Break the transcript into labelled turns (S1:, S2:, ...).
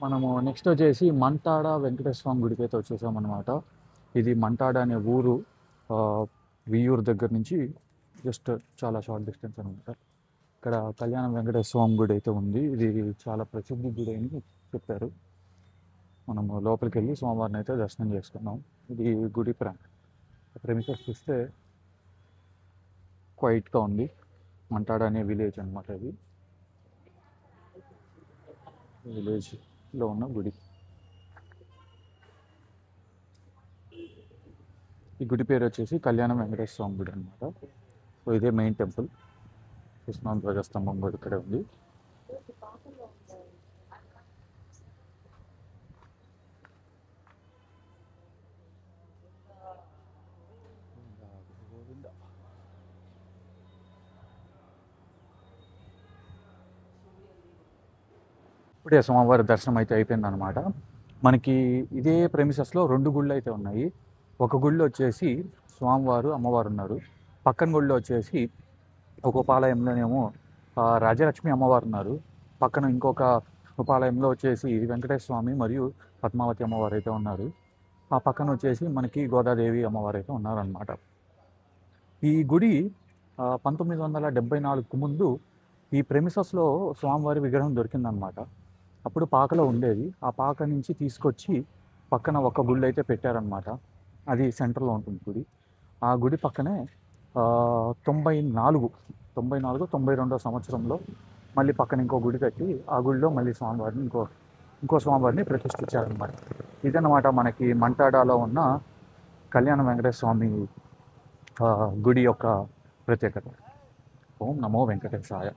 S1: మనము నెక్స్ట్ వచ్చేసి మంటాడ వెంకటేశ్వర స్వామి గుడికి అయితే వచ్చేసామన్నమాట. ఇది మంటాడ అనే ఊరు వియ్యూరు దగ్గర నుంచి జస్ట్ చాలా షార్ట్ డిస్టెన్స్ అనమాట. ఇక్కడ కళ్యాణ వెంకటేశ్వర స్వామి గుడి అయితే ఉంది. ఇది చాలా ప్రసిద్ధి గుడి అని చెప్పారు. మనము లోపలికి వెళ్ళి స్వామివారిని అయితే దర్శనం చేసుకున్నాం. ఇది గుడి ప్రెమిసెస్ చూస్తే క్వైట్గా ఉంది. మంటాడ అనే విలేజ్ అనమాట. ఇది విలేజ్లో ఉన్న గుడి. ఈ గుడి పేరు వచ్చేసి కళ్యాణ వెంకటేశ్వర స్వామి గుడి అనమాట. సో ఇదే మెయిన్ టెంపుల్. కృష్ణ ధ్వజస్తంభం కూడా ఇక్కడే ఉంది. ఇప్పుడే స్వామివారి దర్శనం అయితే అయిపోయింది అనమాట. మనకి ఇదే ప్రెమిసెస్లో 2 గుళ్ళు అయితే ఉన్నాయి. ఒక గుళ్ళు వచ్చేసి స్వామివారు అమ్మవారు ఉన్నారు. పక్కన గుళ్ళు వచ్చేసి ఒక ఉపాలయంలోనేమో రాజలక్ష్మి అమ్మవారు ఉన్నారు. పక్కన ఇంకొక ఉపాలయంలో వచ్చేసి వెంకటేశ్వర స్వామి మరియు పద్మావతి అమ్మవారు అయితే ఉన్నారు. ఆ పక్కన వచ్చేసి మనకి గోదాదేవి అమ్మవారు అయితే ఉన్నారనమాట. ఈ గుడి 1974కు ముందు ఈ ప్రెమిసెస్లో స్వామివారి విగ్రహం దొరికిందనమాట. అప్పుడు పాకలో ఉండేది. ఆ పాక నుంచి తీసుకొచ్చి పక్కన ఒక గుడి అయితే పెట్టారనమాట. అది సెంటర్లో ఉంటుంది గుడి. ఆ గుడి పక్కనే 92వ సంవత్సరంలో మళ్ళీ పక్కన ఇంకో గుడి కట్టి ఆ గుడిలో మళ్ళీ స్వామివారిని ఇంకో స్వామివారిని ప్రతిష్ఠించారనమాట. ఇదన్నమాట మనకి మంటాడాలో ఉన్న కళ్యాణ వెంకటేశ్వర స్వామి గుడి యొక్క ప్రత్యేకత. ఓం నమో వెంకటేశాయ.